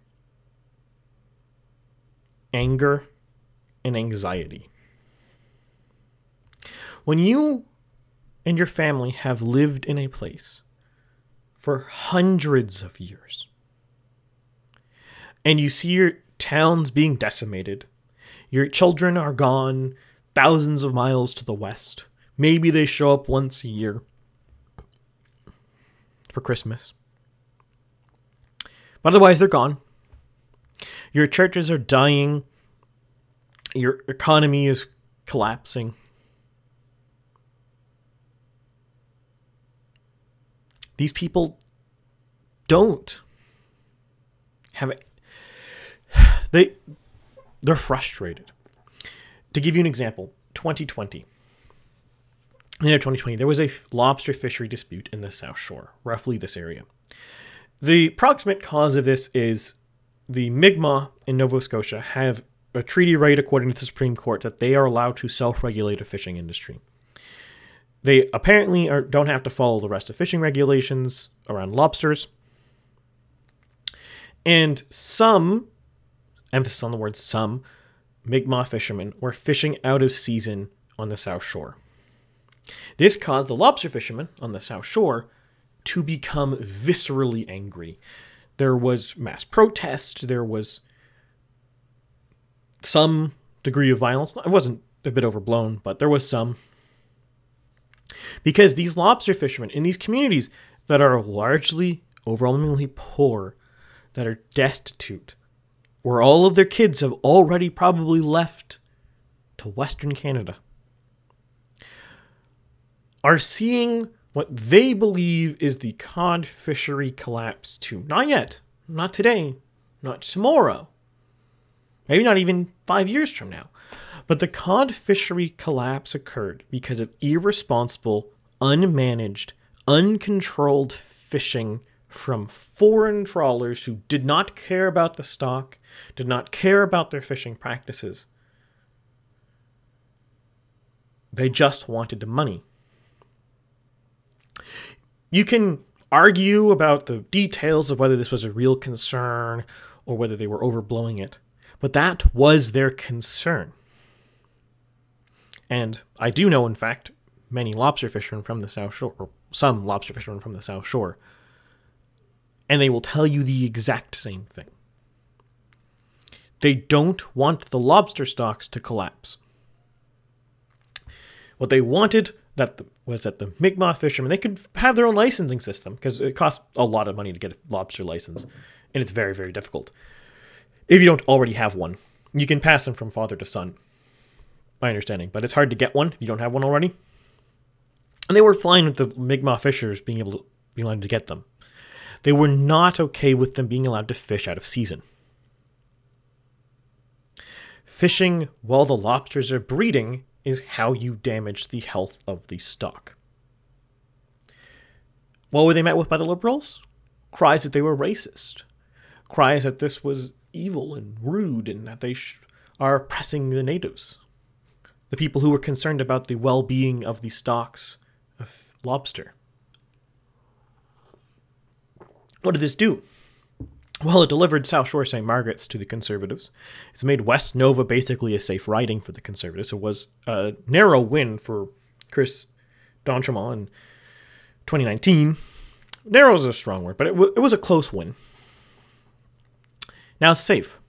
anger and anxiety. When you and your family have lived in a place for hundreds of years, and you see your towns being decimated, your children are gone thousands of miles to the west, maybe they show up once a year for Christmas, but otherwise they're gone. Your churches are dying. Your economy is collapsing. These people don't have it. They're frustrated. To give you an example, 2020. In the year 2020, there was a lobster fishery dispute in the South Shore, roughly this area. The proximate cause of this is the Mi'kmaq in Nova Scotia have a treaty right, according to the Supreme Court, that they are allowed to self-regulate a fishing industry. They apparently don't have to follow the rest of fishing regulations around lobsters. And some, emphasis on the word some, Mi'kmaq fishermen were fishing out of season on the South Shore. This caused the lobster fishermen on the South Shore to become viscerally angry. There was mass protest. There was some degree of violence. It wasn't a bit overblown, but there was some. Because these lobster fishermen in these communities that are largely overwhelmingly poor, that are destitute, where all of their kids have already probably left to Western Canada, are seeing what they believe is the cod fishery collapse too. Not yet. Not today. Not tomorrow. Maybe not even 5 years from now. But the cod fishery collapse occurred because of irresponsible, unmanaged, uncontrolled fishing from foreign trawlers who did not care about the stock, did not care about their fishing practices. They just wanted the money. You can argue about the details of whether this was a real concern or whether they were overblowing it, but that was their concern. And I do know, in fact, many lobster fishermen from the South Shore, or some lobster fishermen from the South Shore, and they will tell you the exact same thing. They don't want the lobster stocks to collapse. What they wanted was that the Mi'kmaq fishermen, they could have their own licensing system, because it costs a lot of money to get a lobster license, and it's very, very difficult. If you don't already have one, you can pass them from father to son, my understanding, but it's hard to get one if you don't have one already. And they were fine with the Mi'kmaq fishers being allowed to get them. They were not okay with them being allowed to fish out of season. Fishing while the lobsters are breeding is how you damage the health of the stock. What were they met with by the Liberals? Cries that they were racist. Cries that this was evil and rude and that they are oppressing the natives. The people who were concerned about the well-being of the stocks of lobster. What did this do? Well, it delivered South Shore St. Margaret's to the Conservatives. It's made West Nova basically a safe riding for the Conservatives. It was a narrow win for Chris D'Entremont in 2019. Narrow is a strong word, but it was a close win. Now it's safe.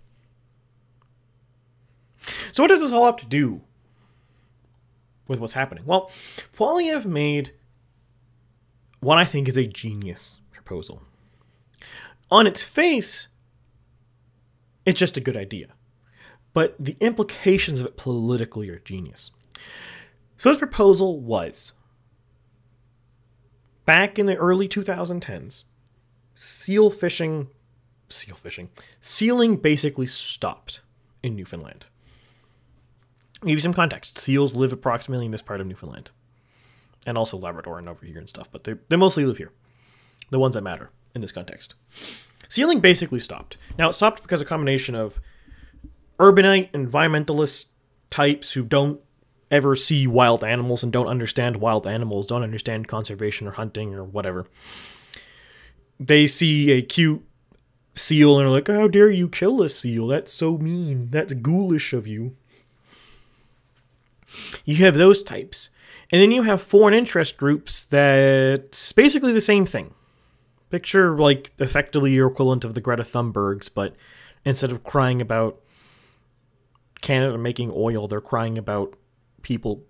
So what does this all have to do with what's happening? Well, Poilievre made what I think is a genius proposal. On its face, it's just a good idea. But the implications of it politically are genius. So his proposal was, back in the early 2010s, sealing basically stopped in Newfoundland. I'll give you some context. Seals live approximately in this part of Newfoundland. And also Labrador and over here and stuff, but they mostly live here. The ones that matter in this context. Sealing basically stopped. Now, it stopped because of a combination of urbanite, environmentalist types who don't ever see wild animals and don't understand wild animals, don't understand conservation or hunting or whatever. They see a cute seal and are like, how dare you kill a seal? That's so mean. That's ghoulish of you. You have those types. And then you have foreign interest groups that's basically the same thing. Picture, like, effectively your equivalent of the Greta Thunbergs, but instead of crying about Canada making oil, they're crying about people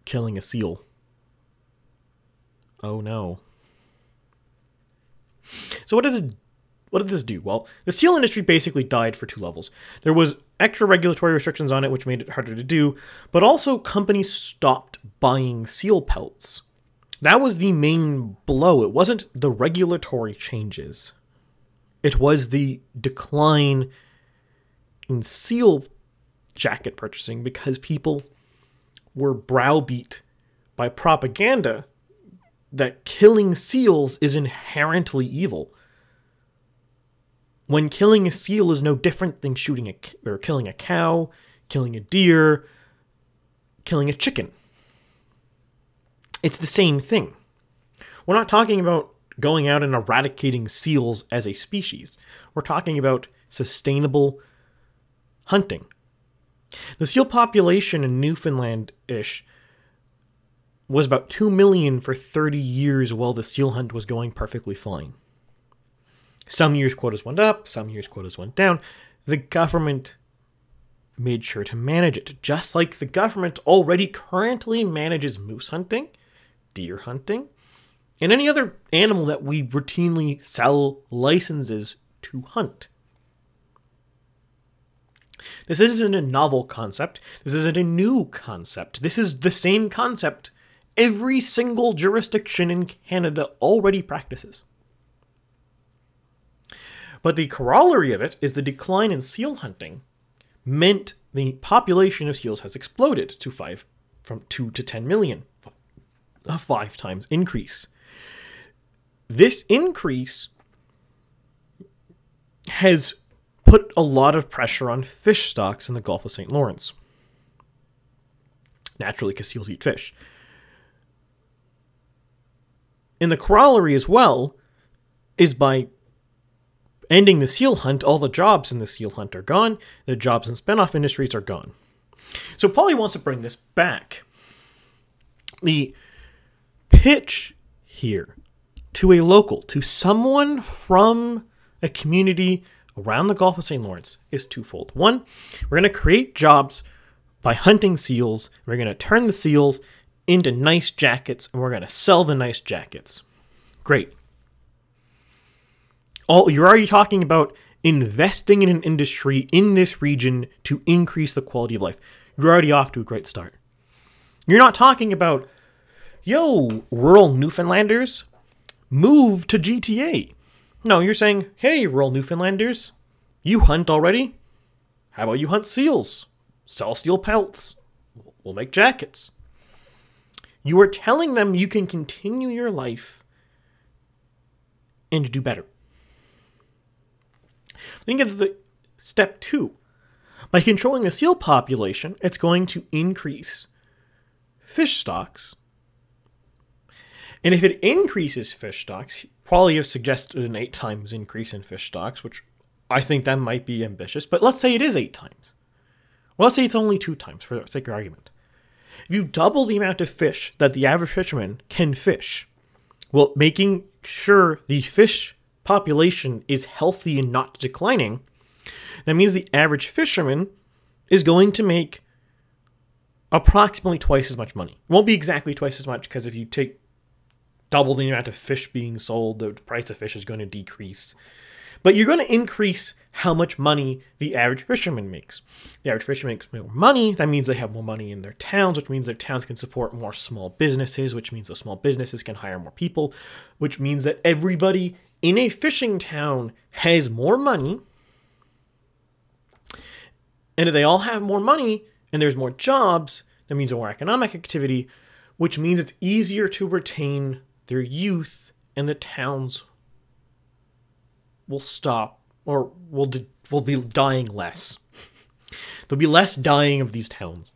killing a seal. Oh no. So what did this do? Well, the seal industry basically died for two levels. There was extra regulatory restrictions on it, which made it harder to do, but also companies stopped buying seal pelts. That was the main blow. It wasn't the regulatory changes. It was the decline in seal jacket purchasing because people were browbeat by propaganda that killing seals is inherently evil. When killing a seal is no different than shooting or killing a cow, killing a deer, killing a chicken. It's the same thing. We're not talking about going out and eradicating seals as a species. We're talking about sustainable hunting. The seal population in Newfoundland-ish was about 2 million for 30 years while the seal hunt was going perfectly fine. Some years quotas went up, some years quotas went down. The government made sure to manage it, just like the government already currently manages moose hunting, deer hunting, and any other animal that we routinely sell licenses to hunt. This isn't a novel concept. This isn't a new concept. This is the same concept every single jurisdiction in Canada already practices. But the corollary of it is the decline in seal hunting meant the population of seals has exploded from 2 to 10 million, a 5 times increase. This increase has put a lot of pressure on fish stocks in the Gulf of St. Lawrence. Naturally, because seals eat fish. And the corollary as well is by ending the seal hunt, all the jobs in the seal hunt are gone. The jobs in spin-off industries are gone. So Polly wants to bring this back. The pitch here to a local, to someone from a community around the Gulf of St. Lawrence is twofold. One, we're going to create jobs by hunting seals. We're going to turn the seals into nice jackets, and we're going to sell the nice jackets. Great. You're already talking about investing in an industry in this region to increase the quality of life. You're already off to a great start. You're not talking about, yo, rural Newfoundlanders, move to GTA. No, you're saying, hey, rural Newfoundlanders, you hunt already? How about you hunt seals? Sell seal pelts. We'll make jackets. You are telling them you can continue your life and do better. Think of the step 2. By controlling the seal population, it's going to increase fish stocks. And if it increases fish stocks, probably have suggested an 8 times increase in fish stocks, which I think that might be ambitious, but let's say it is 8 times. Well, let's say it's only 2 times for the sake of argument. If you double the amount of fish that the average fisherman can fish, well, making sure the fish population is healthy and not declining, that means the average fisherman is going to make approximately twice as much money. It won't be exactly twice as much, because if you take double the amount of fish being sold, the price of fish is going to decrease. But you're going to increase how much money the average fisherman makes. The average fisherman makes more money. That means they have more money in their towns, which means their towns can support more small businesses, which means the small businesses can hire more people, which means that everybody in a fishing town has more money. And if they all have more money and there's more jobs, that means more economic activity, which means it's easier to retain their youth, and the towns will stop, or will be dying less. There'll be less dying of these towns.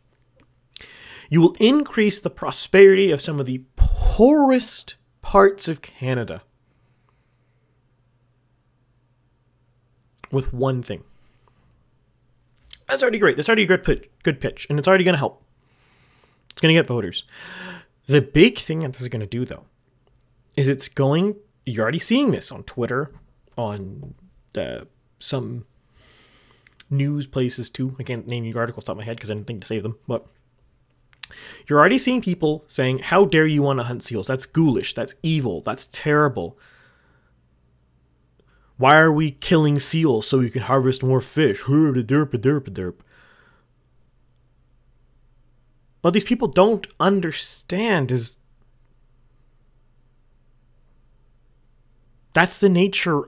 You will increase the prosperity of some of the poorest parts of Canada with one thing. That's already great. That's already a good pitch, and it's already going to help. It's going to get voters. The big thing that this is going to do, though, is you're already seeing this on Twitter, on some news places too. I can't name the articles off the top of my head because I didn't think to save them, but you're already seeing people saying, how dare you want to hunt seals? That's ghoulish. That's evil. That's terrible. Why are we killing seals so we can harvest more fish? What these people don't understand is that's the nature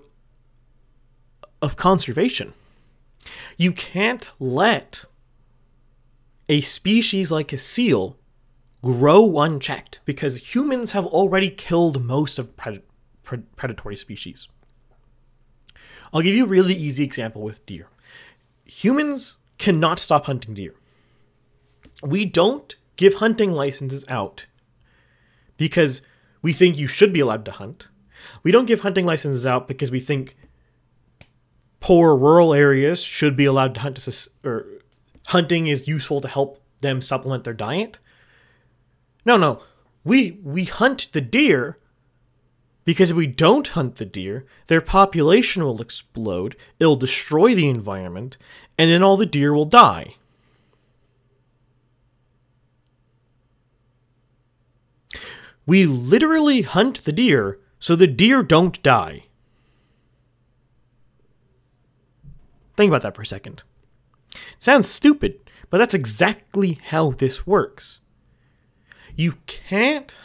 of conservation. You can't let a species like a seal grow unchecked, because humans have already killed most of predatory species. I'll give you a really easy example with deer. Humans cannot stop hunting deer. We don't give hunting licenses out because we think you should be allowed to hunt. We don't give hunting licenses out because we think poor rural areas should be allowed to hunt, or hunting is useful to help them supplement their diet. No. We hunt the deer because if we don't hunt the deer, their population will explode, it'll destroy the environment, and then all the deer will die. We literally hunt the deer so the deer don't die. Think about that for a second. It sounds stupid, but that's exactly how this works. You can't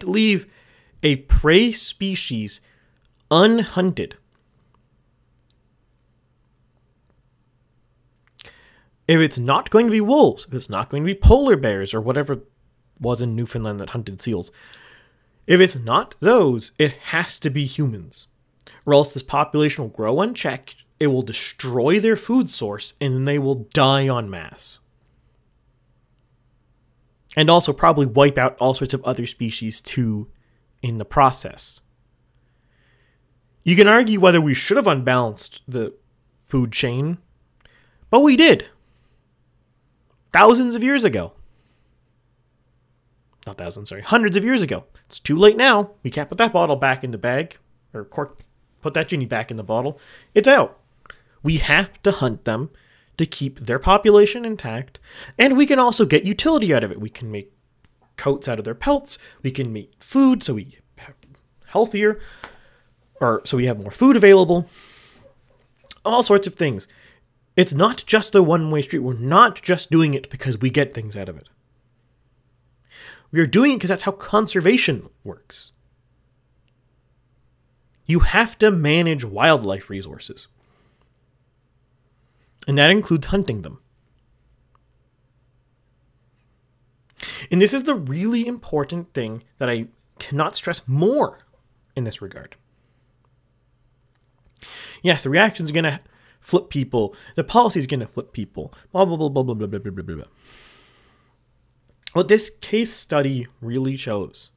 leave a prey species unhunted. If it's not going to be wolves, if it's not going to be polar bears or whatever was in Newfoundland that hunted seals, if it's not those, it has to be humans. Or else this population will grow unchecked, it will destroy their food source, and then they will die en masse. And also probably wipe out all sorts of other species too in the process. You can argue whether we should have unbalanced the food chain, but we did. Thousands of years ago. Not thousands, sorry. Hundreds of years ago. It's too late now. We can't put that bottle back in the bag. Or put that genie back in the bottle. It's out. We have to hunt them to keep their population intact. And we can also get utility out of it. We can make coats out of their pelts. We can make food so we have healthier. Or so we have more food available. All sorts of things. It's not just a one-way street. We're not just doing it because we get things out of it. We are doing it because that's how conservation works. You have to manage wildlife resources. And that includes hunting them. And this is the really important thing that I cannot stress more in this regard. Yes, the reaction is going to flip people. The policy is going to flip people. Blah, blah, blah, blah, blah, blah, blah, blah, blah, blah. What this case study really shows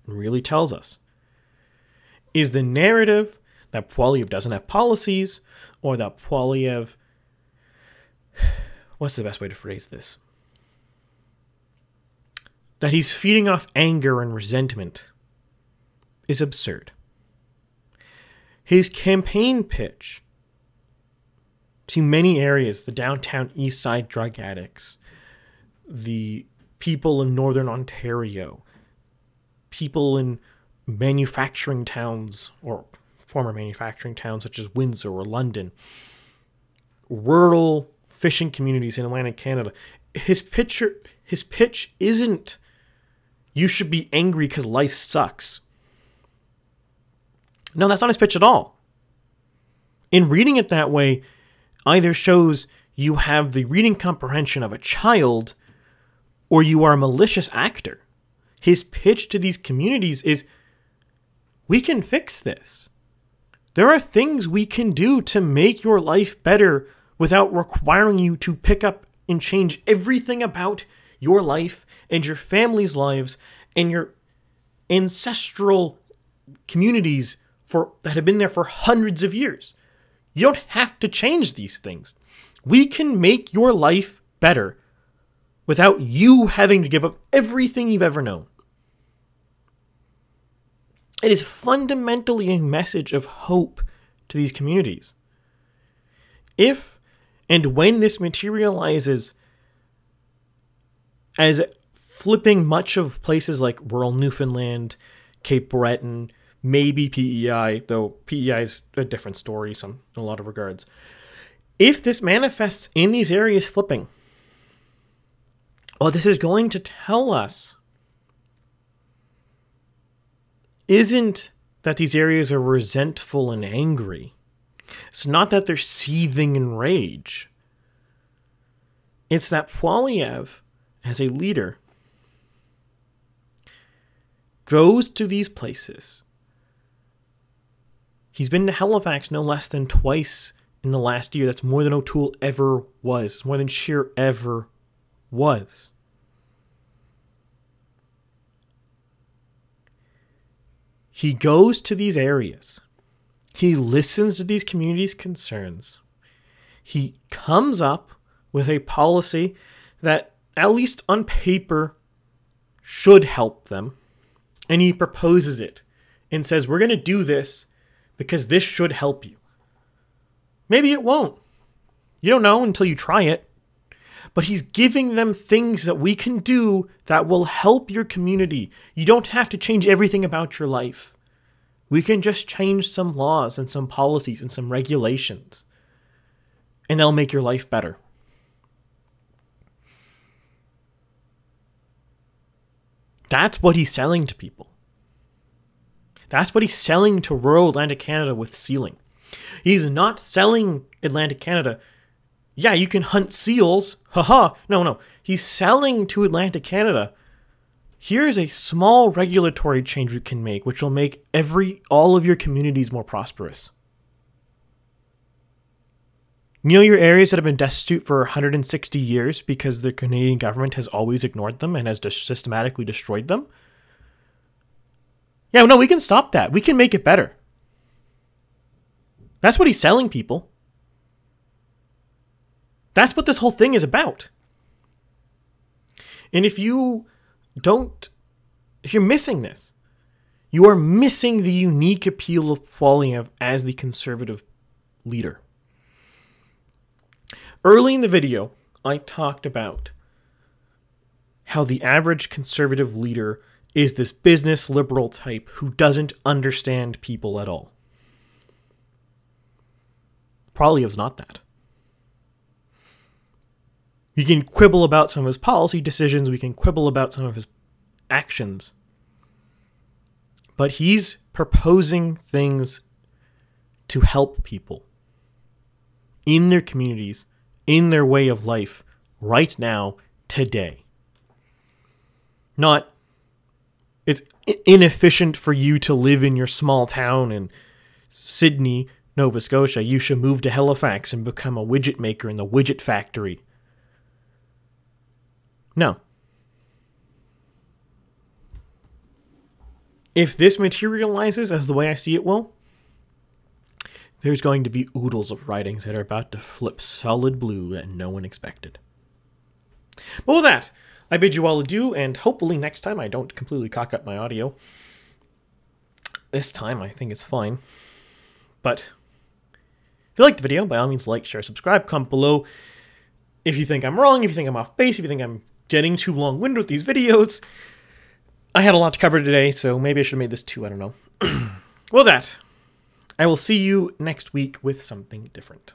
and really tells us is the narrative that Poilievre doesn't have policies, or that Poilievre... What's the best way to phrase this? That he's feeding off anger and resentment is absurd. His campaign pitch to many areas, the downtown east side drug addicts, the people in northern Ontario, people in manufacturing towns or former manufacturing towns such as Windsor or London, rural fishing communities in Atlantic Canada. His pitch isn't, you should be angry because life sucks. No, that's not his pitch at all. In reading it that way, either shows you have the reading comprehension of a child or you are a malicious actor. His pitch to these communities is, we can fix this. There are things we can do to make your life better without requiring you to pick up and change everything about your life and your family's lives and your ancestral communities that have been there for hundreds of years. You don't have to change these things. We can make your life better without you having to give up everything you've ever known. It is fundamentally a message of hope to these communities. If and when this materializes as flipping much of places like rural Newfoundland, Cape Breton, maybe PEI, though PEI is a different story in a lot of regards. If this manifests in these areas flipping, what this is going to tell us isn't that these areas are resentful and angry. It's not that they're seething in rage. It's that Poilievre, as a leader, goes to these places. He's been to Halifax no less than twice in the last year. That's more than O'Toole ever was. More than Scheer ever was. He goes to these areas. He listens to these communities' concerns. He comes up with a policy that, at least on paper, should help them. And he proposes it and says, we're going to do this because this should help you. Maybe it won't. You don't know until you try it. But he's giving them things that we can do that will help your community. You don't have to change everything about your life. We can just change some laws and some policies and some regulations, and they'll make your life better. That's what he's selling to people. That's what he's selling to rural Atlantic Canada with sealing. He's not selling Atlantic Canada, yeah, you can hunt seals. Haha. No. He's selling to Atlantic Canada. Here's a small regulatory change we can make, which will make all of your communities more prosperous. You know your areas that have been destitute for 160 years because the Canadian government has always ignored them and has systematically destroyed them? Yeah, no, we can stop that. We can make it better. That's what he's selling people. That's what this whole thing is about. And if you're missing this, you are missing the unique appeal of Poilievre as the conservative leader. Early in the video, I talked about how the average conservative leader is this business liberal type who doesn't understand people at all. Poilievre's not that. We can quibble about some of his policy decisions, we can quibble about some of his actions, but he's proposing things to help people in their communities, in their way of life, right now, today. Not, it's inefficient for you to live in your small town in Sydney, Nova Scotia. You should move to Halifax and become a widget maker in the widget factory. No. If this materializes as the way I see it will, there's going to be oodles of writings that are about to flip solid blue that no one expected. But with that, I bid you all adieu, and hopefully next time I don't completely cock up my audio. This time I think it's fine. But if you liked the video, by all means like, share, subscribe, comment below. If you think I'm wrong, if you think I'm off base, if you think I'm getting too long-winded with these videos, I had a lot to cover today, so maybe I should have made this 2, I don't know. Well, I will see you next week with something different.